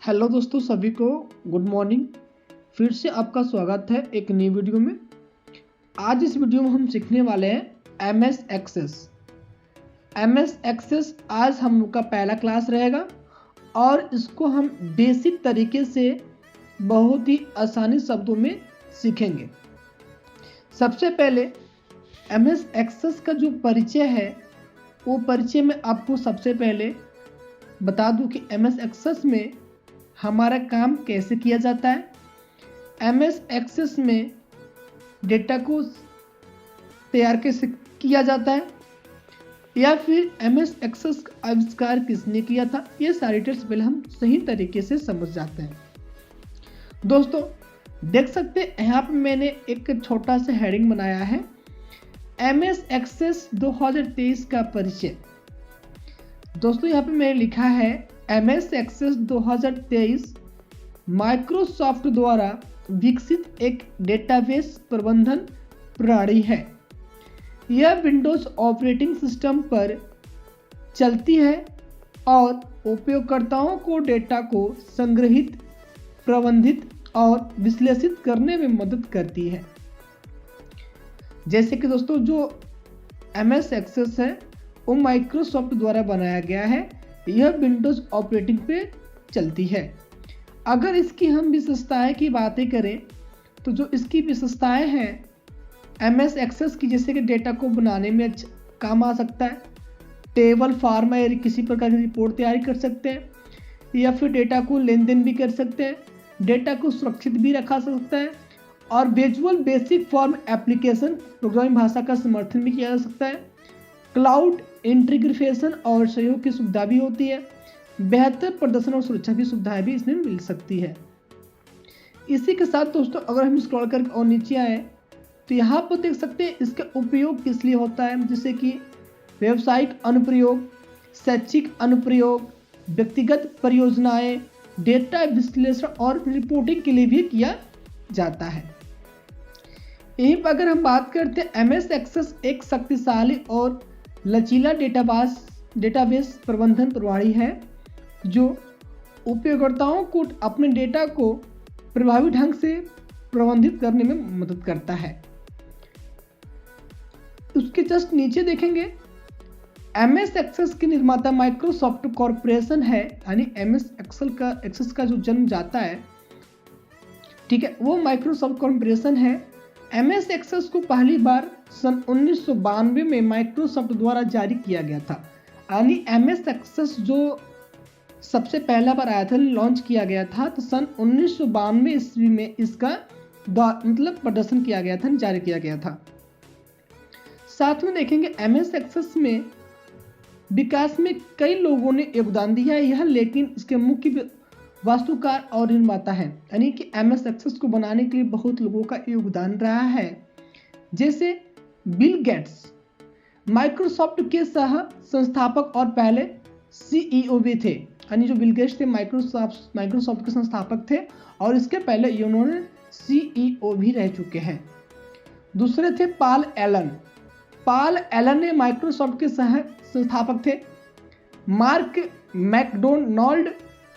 Hello दोस्तों, सभी को गुड मॉर्निंग। फिर से आपका स्वागत है एक नई वीडियो में। आज इस वीडियो में हम सीखने वाले हैं एमएस एक्सेस। एमएस एक्सेस आज हम लोग का पहला क्लास रहेगा और इसको हम बेसिक तरीके से बहुत ही आसानी शब्दों में सीखेंगे। सबसे पहले एमएस एक्सेस का जो परिचय है वो परिचय में आपको सबसे पहले बता दूं कि एमएस एक्सेस में हमारा काम कैसे किया जाता है। एमएस एक्सेस में डेटा को तैयार कैसे किया जाता है या फिर एमएस एक्सेस का आविष्कार किसने किया था, ये सारी डिटेल्स पहले हम सही तरीके से समझ जाते हैं। दोस्तों देख सकते हैं यहाँ पे मैंने एक छोटा सा हेडिंग बनाया है, एमएस एक्सेस 2023 का परिचय। दोस्तों यहाँ पे मैंने लिखा है एमएस एक्सेस 2023 माइक्रोसॉफ्ट द्वारा विकसित एक डेटाबेस प्रबंधन प्रणाली है। यह विंडोज ऑपरेटिंग सिस्टम पर चलती है और उपयोगकर्ताओं को डेटा को संग्रहित, प्रबंधित और विश्लेषित करने में मदद करती है। जैसे कि दोस्तों जो एमएस एक्सेस है वो माइक्रोसॉफ्ट द्वारा बनाया गया है, यह विंडोज ऑपरेटिंग पे चलती है। अगर इसकी हम विशेषताएं की बातें करें तो जो इसकी विशेषताएं हैं एमएस एक्सेस की, जैसे कि डेटा को बनाने में काम आ सकता है, टेबल फॉर्म या किसी प्रकार की रिपोर्ट तैयारी कर सकते हैं या फिर डेटा को लेन देन भी कर सकते हैं, डेटा को सुरक्षित भी रखा सकता है और visual basic form application programming भाषा का समर्थन भी किया जा सकता है। क्लाउड इंटीग्रेशन और सहयोग की सुविधा भी होती है। बेहतर प्रदर्शन और सुरक्षा की सुविधाएं भी इसमें मिल सकती है। इसी के साथ दोस्तों अगर हम स्क्रॉल करके और नीचे आए तो यहाँ पर देख सकते हैं इसका उपयोग किस लिए होता है, जैसे कि व्यावसायिक अनुप्रयोग, शैक्षिक अनुप्रयोग, व्यक्तिगत परियोजनाएं, डेटा विश्लेषण और रिपोर्टिंग के लिए भी किया जाता है। यहीं पर अगर हम बात करते हैं एमएस एक्सेस एक शक्तिशाली और लचीला डेटाबेस प्रबंधन प्रणाली है जो उपयोगकर्ताओं को अपने डेटा को प्रभावी ढंग से प्रबंधित करने में मदद करता है। उसके जस्ट नीचे देखेंगे एमएस एक्सेस के निर्माता माइक्रोसॉफ्ट कॉर्पोरेशन है, यानी एमएस एक्सेस का जो जन्म जाता है, ठीक है, वो माइक्रोसॉफ्ट कॉर्पोरेशन है। एमएस एक्सेस को पहली बार सन 1992 में माइक्रोसॉफ्ट द्वारा जारी किया गया था, यानी एमएस एक्सेस जो सबसे पहला बार आया था, लॉन्च किया गया था, तो सन 1992 ईस्वी में इसका प्रदर्शन किया गया था, जारी किया गया था। साथ में देखेंगे एमएस एक्सेस में विकास में कई लोगों ने योगदान दिया है यह, लेकिन इसके मुख्य वास्तुकार और निर्माता है, यानी कि एमएस एक्सेस को बनाने के लिए बहुत लोगों का योगदान रहा है। जैसे बिल गेट्स माइक्रोसॉफ्ट के सह संस्थापक और पहले सीईओ भी थे, यानी जो बिल गेट्स थे माइक्रोसॉफ्ट के संस्थापक थे और इसके पहले उन्होंने सीईओ भी रह चुके हैं। दूसरे थे पॉल एलन ने माइक्रोसॉफ्ट के सह संस्थापक थे। मार्क मैकडोनाल्ड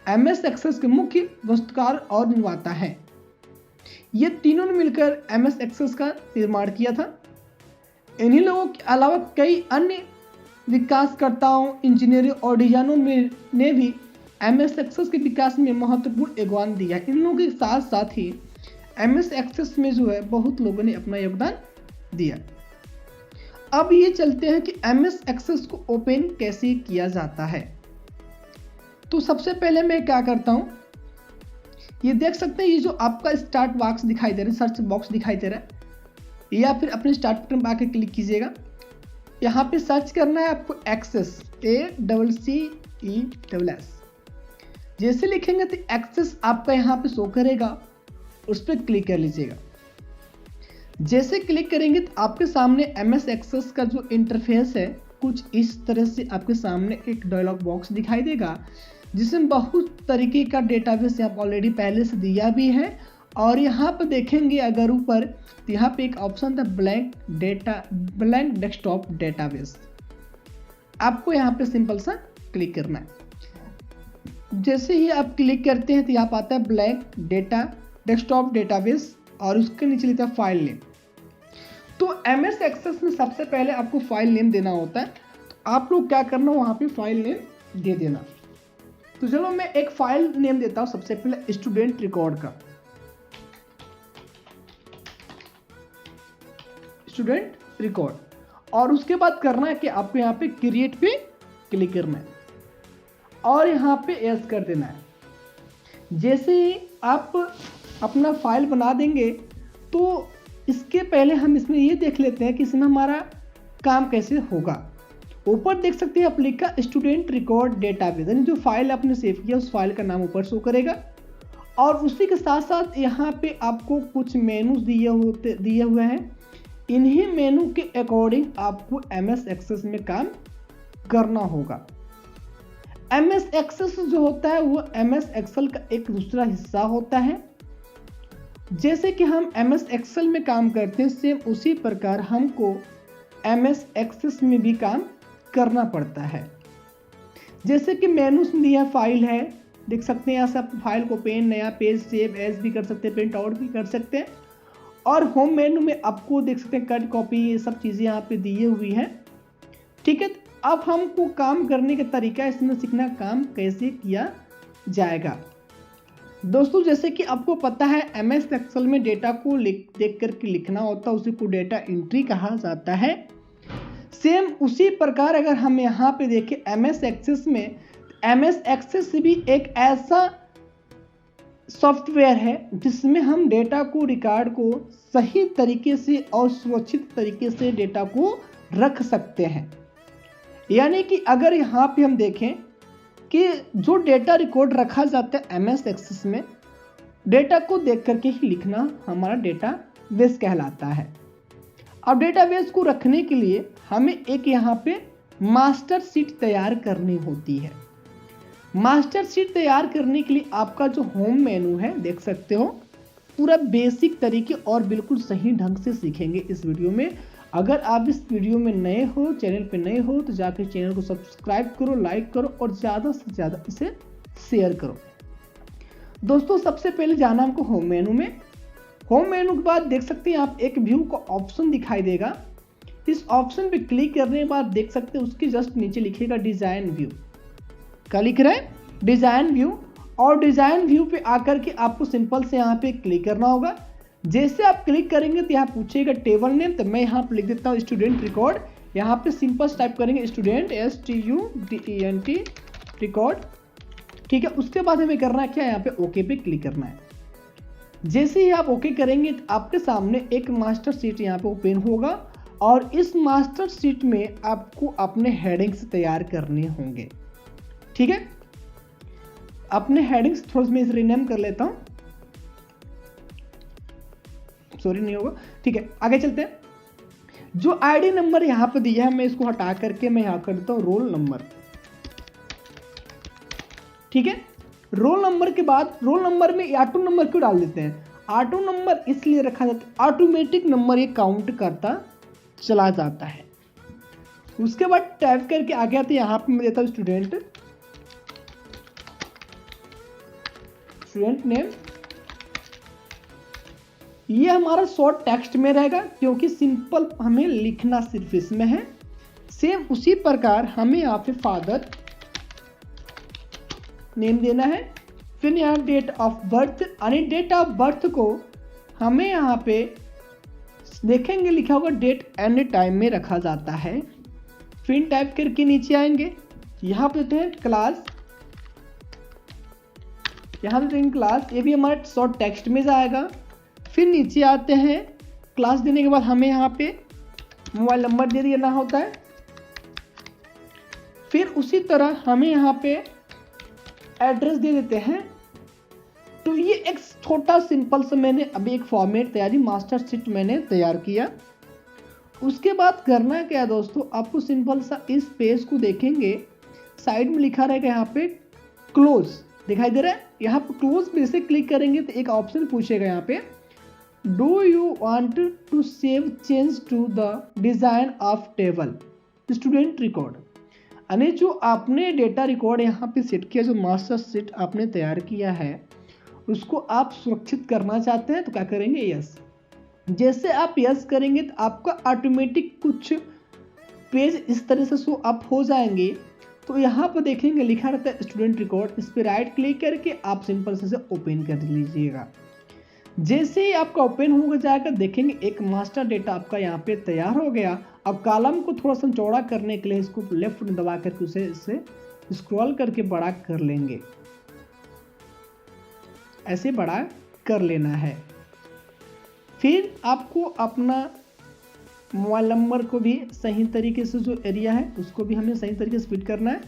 एमएस एक्सेस के मुख्य वास्तुकार और निर्माता है। ये तीनों ने मिलकर एमएस एक्सेस का निर्माण किया था। इन्हीं लोगों के अलावा कई अन्य विकासकर्ताओं, इंजीनियरों और डिजाइनरों ने भी एमएस एक्सेस के विकास में महत्वपूर्ण योगदान दिया है। इन लोगों के साथ साथ ही एमएस एक्सेस में जो है बहुत लोगों ने अपना योगदान दिया। अब ये चलते हैं कि एमएस एक्सेस को ओपन कैसे किया जाता है। तो सबसे पहले मैं क्या करता हूं, ये देख सकते हैं, ये जो आपका स्टार्ट बॉक्स दिखाई दे रहा है, सर्च बॉक्स दिखाई दे रहा है, या फिर अपने स्टार्ट बटन पर आके क्लिक कीजिएगा। यहाँ पे सर्च करना है आपको एक्सेस, ACCESS। जैसे लिखेंगे तो एक्सेस आपका यहाँ पे शो करेगा, उस पर क्लिक कर लीजिएगा। जैसे क्लिक करेंगे तो आपके सामने एमएस एक्सेस का जो इंटरफेस है कुछ इस तरह से आपके सामने एक डायलॉग बॉक्स दिखाई देगा, जिसमें बहुत तरीके का डेटाबेस यहाँ ऑलरेडी पहले से दिया भी है। और यहाँ पर देखेंगे अगर ऊपर तो यहाँ पे एक ऑप्शन था ब्लैंक डेस्कटॉप डेटाबेस। आपको यहाँ पे सिंपल सा क्लिक करना है। जैसे ही आप क्लिक करते हैं तो यहाँ पर आता है ब्लैंक डेटा डेस्कटॉप डेटाबेस और उसके नीचे लिखा है फाइल नेम। तो एमएस एक्सेस में सबसे पहले आपको फाइल नेम देना होता है, तो आप लोग क्या करना, वहाँ पे फाइल नेम दे देना। तो चलो मैं एक फाइल नेम देता हूँ सबसे पहले स्टूडेंट रिकॉर्ड का, स्टूडेंट रिकॉर्ड, और उसके बाद करना है कि आपको यहाँ पे क्रिएट पे क्लिक करना है और यहाँ पे एस कर देना है। जैसे ही आप अपना फाइल बना देंगे तो इसके पहले हम इसमें ये देख लेते हैं कि इसमें हमारा काम कैसे होगा। ऊपर देख सकते हैं आप लिखा स्टूडेंट रिकॉर्ड डेटाबेस, यानी जो फाइल आपने सेव किया उस फाइल का नाम ऊपर शो करेगा और उसी के साथ साथ यहाँ पे आपको कुछ मेनूज दिए हुए हैं। इन्हीं मेनू के अकॉर्डिंग आपको एमएस एक्सेस में काम करना होगा। एमएस एक्सेस जो होता है वो एमएस एक्सेल का एक दूसरा हिस्सा होता है। जैसे कि हम एमएस एक्सेल में काम करते हैं सेम उसी प्रकार हमको एमएस एक्सेस में भी काम करना पड़ता है। जैसे कि मेनूज में दिया फाइल है, देख सकते हैं यहाँ से आप फाइल को पेन, नया पेज, सेव एज भी कर सकते हैं, प्रिंट आउट भी कर सकते हैं। और होम मेनू में आपको देख सकते हैं कट, कॉपी, ये सब चीज़ें यहाँ पे दी हुई हैं। ठीक है, अब हमको काम करने का तरीका इसमें सीखना, काम कैसे किया जाएगा। दोस्तों जैसे कि आपको पता है एमएस एक्सेल में डेटा को देख करके लिखना होता है, उसी को डेटा एंट्री कहा जाता है। सेम उसी प्रकार अगर हम यहाँ पे देखें एमएस एक्सेस में, एमएस एक्सेस भी एक ऐसा सॉफ्टवेयर है जिसमें हम डेटा को, रिकॉर्ड को सही तरीके से और सुरक्षित तरीके से डेटा को रख सकते हैं। यानी कि अगर यहाँ पे हम देखें कि जो डेटा रिकॉर्ड रखा जाता है एमएस एक्सेस में, डेटा को देख करके ही लिखना हमारा डेटाबेस कहलाता है। अब डेटाबेस को रखने के लिए हमें एक यहाँ पे मास्टर शीट तैयार करनी होती है। मास्टर शीट तैयार करने के लिए आपका जो होम मेनू है देख सकते हो, पूरा बेसिक तरीके और बिल्कुल सही ढंग से सीखेंगे इस वीडियो में। अगर आप इस वीडियो में नए हो, चैनल पे नए हो, तो जाकर चैनल को सब्सक्राइब करो, लाइक करो और ज़्यादा से ज़्यादा इसे शेयर करो। दोस्तों सबसे पहले जाना हमको होम मेनू में। होम मेनू के बाद देख सकते हैं आप एक व्यू का ऑप्शन दिखाई देगा। इस ऑप्शन पे क्लिक करने के बाद देख सकते हैं उसके जस्ट नीचे लिखेगा डिज़ाइन व्यू। क्या लिख रहा है? Design view. और डिज़ाइन व्यू पे आकर के आपको सिंपल से यहाँ पे क्लिक करना होगा। जैसे आप क्लिक करेंगे तो यहाँ पूछेगा टेबल नेम, तो मैं यहाँ पे लिख देता हूँ स्टूडेंट रिकॉर्ड। यहाँ पे सिंपल टाइप करेंगे स्टूडेंट, STUDENT रिकॉर्ड। ठीक है, उसके बाद हमें करना है क्या, यहाँ पे ओके पे क्लिक करना है। जैसे ही आप ओके करेंगे तो आपके सामने एक मास्टर शीट यहाँ पे ओपन होगा और इस मास्टर शीट में आपको अपने हेडिंग्स तैयार करने होंगे। ठीक है, अपने हेडिंग्स थोड़ा सा मैं इसे रीनेम कर लेता हूँ, सॉरी नहीं होगा। ठीक है, आगे चलते हैं। जो आईडी नंबर यहाँ पे दिया है मैं इसको हटा करके मैं यहाँ कर देता हूँ रोल नंबर। ठीक है, रोल नंबर के बाद रोल नंबर में ऑटो नंबर क्यों डाल देते हैं? ऑटो नंबर इसलिए रखा जाता है, ऑटोमेटिक नंबर ये काउंट करता चला जाता है। उसके बाद टाइप करके आ गया तो यहाँ पे मैं देता हूँ स्टूडेंट नेम। ये हमारा शॉर्ट टेक्स्ट में रहेगा क्योंकि सिंपल हमें लिखना सिर्फ इसमें है। सेम उसी प्रकार हमें यहाँ पे फादर नेम देना है। फिर यहाँ डेट ऑफ बर्थ, यानी डेट ऑफ बर्थ को हमें यहाँ पे देखेंगे लिखा होगा डेट एंड टाइम में रखा जाता है। फिर टाइप करके नीचे आएंगे, यहाँ पे देते हैं क्लास, यहाँ पे देंगे क्लास, ये भी हमारा शॉर्ट टेक्स्ट में जाएगा। फिर नीचे आते हैं, क्लास देने के बाद हमें यहाँ पे मोबाइल नंबर दे देना होता है। फिर उसी तरह हमें यहाँ पे एड्रेस दे देते हैं। तो ये एक छोटा सिंपल सा मैंने अभी एक फॉर्मेट तैयारी मास्टर शीट मैंने तैयार किया। उसके बाद करना क्या है दोस्तों, आपको सिंपल सा इस पेज को देखेंगे, साइड में लिखा रहेगा यहाँ पे क्लोज, दिखाई दे रहा है। यहाँ पे क्लोज पे से क्लिक करेंगे तो एक ऑप्शन पूछेगा यहाँ पे, do you want to save change to the design of table student record. यानी जो आपने डेटा रिकॉर्ड यहाँ पे सेट किया, जो मास्टर शीट आपने तैयार किया है उसको आप सुरक्षित करना चाहते हैं तो क्या करेंगे, यस। जैसे आप यस करेंगे तो आपका ऑटोमेटिक कुछ पेज इस तरह से शो अप हो जाएंगे। तो यहाँ पर देखेंगे लिखा रहता है स्टूडेंट रिकॉर्ड, इस पर राइट क्लिक करके आप सिंपल से ओपन कर लीजिएगा। जैसे ही आपका ओपन हो जाएगा देखेंगे एक मास्टर डेटा आपका यहाँ पे तैयार हो गया। अब कॉलम को थोड़ा सा चौड़ा करने के लिए इसको लेफ्ट में दबा करके उसे इससे स्क्रॉल करके बड़ा कर लेंगे, ऐसे बड़ा कर लेना है। फिर आपको अपना मोबाइल नंबर को भी सही तरीके से, जो एरिया है उसको भी हमें सही तरीके से फिट करना है,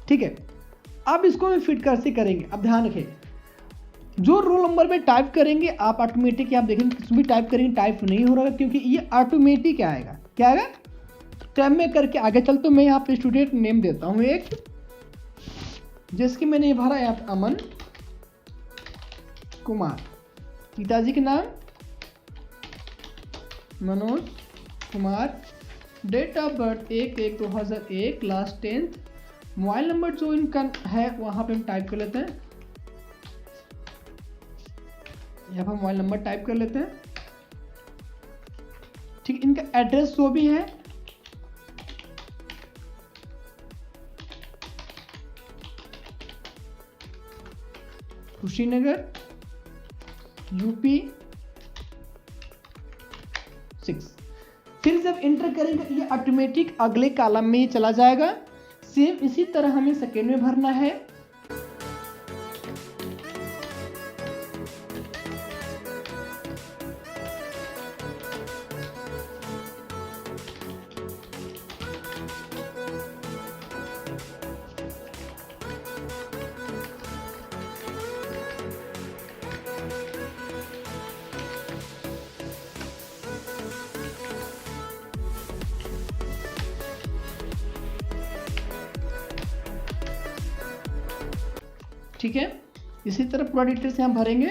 ठीक है। अब इसको हम फिट कैसे करेंगे, अब ध्यान रखें, जो रोल नंबर में टाइप करेंगे आप ऑटोमेटिक, आप देखेंगे कुछ भी टाइप करेंगे टाइप नहीं हो रहा क्योंकि ये ऑटोमेटिक आएगा। क्या आएगा, टैब में करके आगे चलते मैं यहाँ पे स्टूडेंट नेम देता हूँ एक, जिसकी मैंने भरा यहाँ पे अमन कुमार, पिताजी के नाम Manoj Kumar, date of birth 1/1/2001, class 10th, mobile number जो इनका है वहाँ पे हम टाइप कर लेते हैं, यहाँ पर मोबाइल नंबर टाइप कर लेते हैं, ठीक। इनका एड्रेस जो भी है कुशीनगर यूपी 6। फिर जब इंटर करेंगे ये ऑटोमेटिक अगले कॉलम में ही चला जाएगा। सेम इसी तरह हमें सेकेंड में भरना है। ठीक है, इसी तरह पूरा डिटेल्स यहाँ भरेंगे।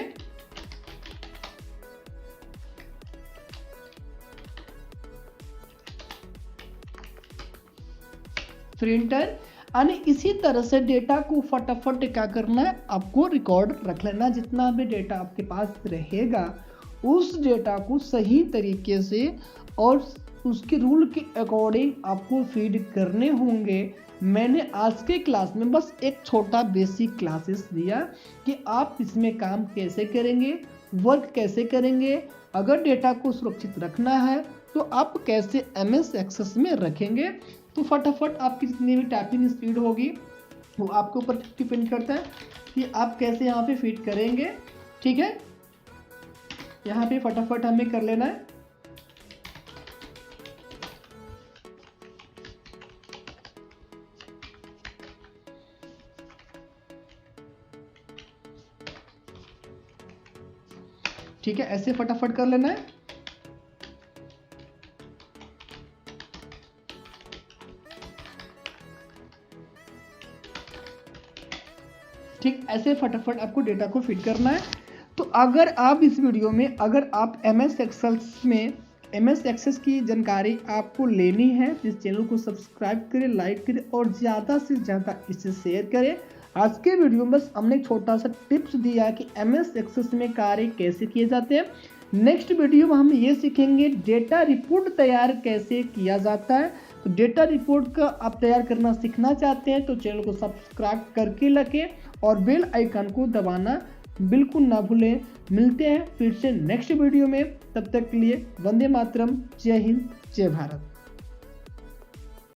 फिर इंटर, यानी इसी तरह से डेटा को फटाफट क्या करना है, आपको रिकॉर्ड रख लेना। जितना भी डेटा आपके पास रहेगा उस डेटा को सही तरीके से और उसके रूल के अकॉर्डिंग आपको फीड करने होंगे। मैंने आज के क्लास में बस एक छोटा बेसिक क्लासेस दिया कि आप इसमें काम कैसे करेंगे, वर्क कैसे करेंगे, अगर डेटा को सुरक्षित रखना है तो आप कैसे MS एक्सेस में रखेंगे। तो फटाफट आपकी जितनी भी टाइपिंग स्पीड होगी वो आपके ऊपर डिपेंड करता है कि आप कैसे यहाँ पे फिट करेंगे, ठीक है। यहाँ पे फटाफट हमें कर लेना है। ठीक है, ऐसे फटाफट कर लेना है। ठीक, ऐसे फटाफट आपको डेटा को फिट करना है। तो अगर आप इस वीडियो में, अगर आप MS एक्सेल में MS एक्सेस की जानकारी आपको लेनी है तो इस चैनल को सब्सक्राइब करें, लाइक करें और ज़्यादा से ज़्यादा इसे शेयर करें। आज के वीडियो में बस हमने छोटा सा टिप्स दिया कि MS एक्सेस में कार्य कैसे किए जाते हैं। नेक्स्ट वीडियो में हम ये सीखेंगे डेटा रिपोर्ट तैयार कैसे किया जाता है। तो डेटा रिपोर्ट का आप तैयार करना सीखना चाहते हैं तो चैनल को सब्सक्राइब करके रखें और बेल आइकन को दबाना बिल्कुल ना भूलें। मिलते हैं फिर से नेक्स्ट वीडियो में, तब तक के लिए वंदे मातरम, जय हिंद, जय भारत।